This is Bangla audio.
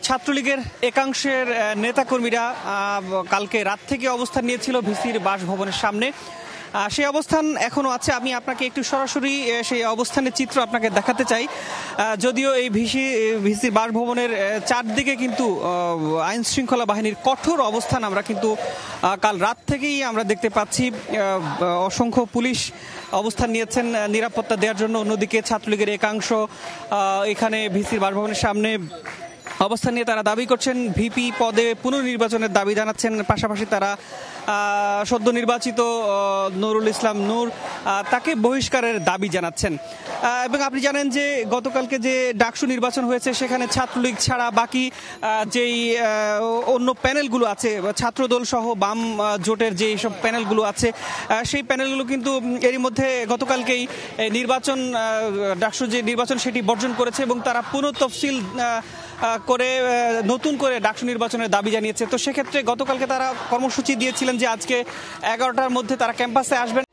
ছাত্রলীগের একাংশের নেতাকর্মীরা কালকে রাত থেকে অবস্থান নিয়েছিল ভিসির বাসভবনের সামনে। সেই অবস্থান এখনো আছে। আমি আপনাকে একটু সরাসরি সেই অবস্থানের চিত্র আপনাকে দেখাতে চাই। যদিও এই ভিসির বাসভবনের চারদিকে কিন্তু আইন শৃঙ্খলা বাহিনীর কঠোর অবস্থান আমরা কিন্তু কাল রাত থেকেই আমরা দেখতে পাচ্ছি। অসংখ্য পুলিশ অবস্থান নিয়েছেন নিরাপত্তা দেওয়ার জন্য। অন্যদিকে ছাত্রলীগের একাংশ এখানে ভিসির বাসভবনের সামনে অবস্থান নিয়ে তারা দাবি করছেন ভিপি পদে পুনর্নির্বাচনের দাবি জানাচ্ছেন। পাশাপাশি তারা সদ্য নির্বাচিত নুরুল ইসলাম নূর তাকে বহিষ্কারের দাবি জানাচ্ছেন। এবং আপনি জানেন যে গতকালকে যে ডাকসু নির্বাচন হয়েছে সেখানে ছাত্রলীগ ছাড়া বাকি যেই অন্য প্যানেলগুলো আছে, ছাত্রদল সহ বাম জোটের যে সব প্যানেলগুলো আছে সেই প্যানেলগুলো কিন্তু এরই মধ্যে গতকালকেই নির্বাচন ডাকসু যে নির্বাচন সেটি বর্জন করেছে এবং তারা পুনঃতফসিল করে নতুন করে ডাকসু নির্বাচনের দাবি জানিয়েছে। তো সেক্ষেত্রে গতকালকে তারা কর্মসূচি দিয়েছিলেন যে আজকে 11টার মধ্যে তারা ক্যাম্পাসে আসবেন।